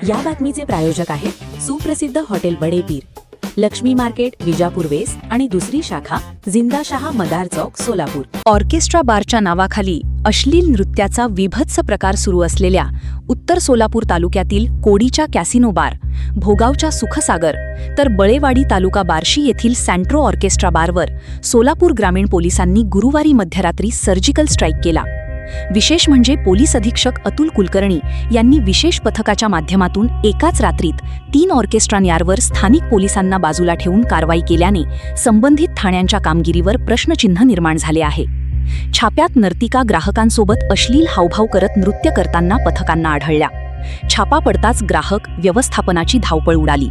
या बातमीचे प्रायोजक आहेत सुप्रसिद्ध हॉटेल बडे पीर, लक्ष्मी मार्केट, विजापूर वेस्ट आणि दुसरी शाखा जिंदाशहा मदार चौक, सोलापूर। ऑर्केस्ट्रा बारच्या नावाखाली अश्लील नृत्याचा विभत्स प्रकार सुरू असलेल्या उत्तर सोलापूर तालुक्यातील कोडीच्या कॅसिनो बार, भोगावच्या सुखसागर तर बळेवाडी तालुका बार्शी येथील सँट्रो ऑर्केस्ट्रा बारवर सोलापूर ग्रामीण पोलिसांनी गुरुवारी मध्यरात्री सर्जिकल स्ट्राईक केला। विशेष म्हणजे पोलीस अधीक्षक अतुल कुलकर्णी यांनी विशेष पथकाच्या माध्यमातून एकाच रात्रीत 3 ऑर्केस्ट्रांवर स्थानिक पोलिसांना बाजूला ठेवून कारवाई केल्याने संबंधित ठाण्यांच्या कामगिरीवर प्रश्नचिन्ह निर्माण झाले आहे। छाप्यात नर्तिका ग्राहकांसोबत अश्लील हावभाव करत नृत्य करताना पथकांना आढळल्या। छापा पडताच ग्राहक व्यवस्थापनाची धावपळ उडाली।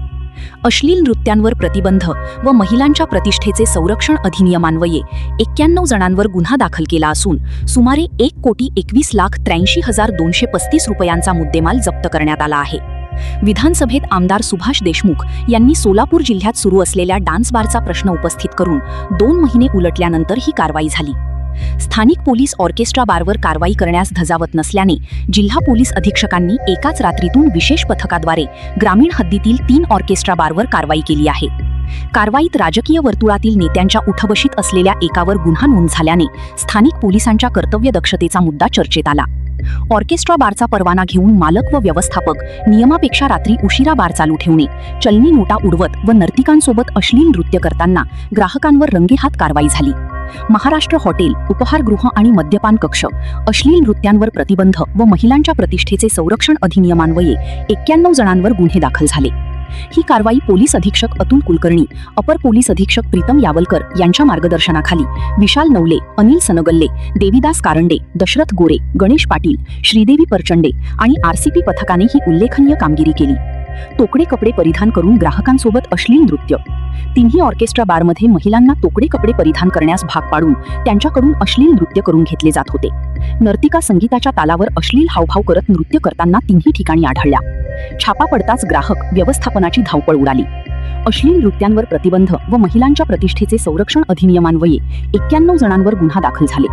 अश्लील नृत्यांवर प्रतिबंध व महिलांच्या प्रतिष्ठेचे संरक्षण अधिनियमान्वये 91 जणांवर गुन्हा दाखल केला असून सुमारे 1,21,83,235 रुपयांचा मुद्देमाल जप्त करण्यात आला आहे। विधानसभेत आमदार सुभाष देशमुख यांनी सोलापूर जिल्ह्यात सुरू असलेल्या डान्स बारचा प्रश्न उपस्थित करून 2 महिने उलटल्यानंतर ही कारवाई झाली। स्थानिक पोलीस ऑर्केस्ट्रा बारवर कारवाई करण्यास धजावत नसल्याने जिल्हा पोलीस अधीक्षकांनी एकाच रात्रीतून विशेष पथकाद्वारे ग्रामीण हद्दीतील 3 ऑर्केस्ट्रा बारवर कारवाई केली आहे। कारवाईत राजकीय वर्तुळातील नेत्यांच्या उठबशीत असलेल्या एकावर गुन्हा नोंद झाल्याने स्थानिक पोलिसांच्या कर्तव्यदक्षतेचा मुद्दा चर्चेत आला। ऑर्केस्ट्रा बारचा परवाना घेऊन मालक व व्यवस्थापक नियमापेक्षा रात्री उशिरा बार चालू ठेवणे, चलनी नोटा उडवत व नर्तिकांसोबत अश्लील नृत्य करताना ग्राहकांवर रंगेहात कारवाई झाली। महाराष्ट्र हॉटेल, उपहारगृह आणि मद्यपान कक्ष, अश्लील नृत्यांवर प्रतिबंध व महिलांच्या प्रतिष्ठेचे संरक्षण अधिनियमान्वये 91 जणांवर गुन्हे दाखल झाले। ही कारवाई पोलीस अधीक्षक अतुल कुलकर्णी, अपर पोलीस अधीक्षक प्रीतम यावलकर यांच्या मार्गदर्शनाखाली विशाल नवले, अनिल सनगल्ले, देवीदास कारंडे, दशरथ गोरे, गणेश पाटील, श्रीदेवी परचंडे आणि आरसीपी पथकाने ही उल्लेखनीय कामगिरी केली। तोकडे कपडे परिधान करून ग्राहकांसोबत अश्लील नृत्य। 3ही ऑर्केस्ट्रा बारमध्ये महिलांना तोकडे कपडे परिधान करण्यास भाग पाडून त्यांच्याकडून अश्लील नृत्य करून घेतले जात होते। नर्तिका संगीताच्या तालावर अश्लील हावभाव करत नृत्य करताना 3ही ठिकाणी आढळल्या। छापा पडताच ग्राहक व्यवस्थापनाची धावपळ उडाली। अश्लील नृत्यांवर प्रतिबंध व महिलांच्या प्रतिष्ठेचे संरक्षण अधिनियमान्वये 91 जणांवर गुन्हा दाखल झाले।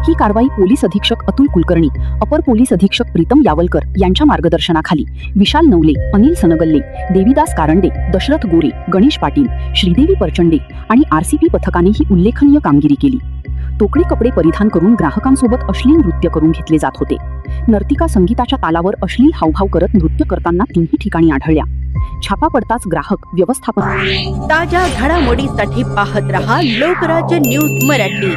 ही कारवाई पोलीस अधीक्षक अतुल कुलकर्णी, अपर पोलीस अधीक्षक प्रीतम यावलकर यांच्या मार्गदर्शनाखाली विशाल नवले, अनिल सनगल्ले, देवीदास कारंडे, दशरथ गोरे, गणेश पाटील, श्रीदेवी परचंडे आणि आरसीपी पथकाने ही उल्लेखनीय कामगिरी केली। तोकडे कपडे परिधान करून ग्राहकांसोबत अश्लील नृत्य करून घेतले जात होते। नर्तिका संगीताच्या तालावर अश्लील हावभाव करत नृत्य करताना 3ही ठिकाणी आढळल्या। छापा पडताच ग्राहक व्यवस्थापन। ताज्या घडामोडीसाठी पाहत रहा लोकराज्य न्यूज मराठी।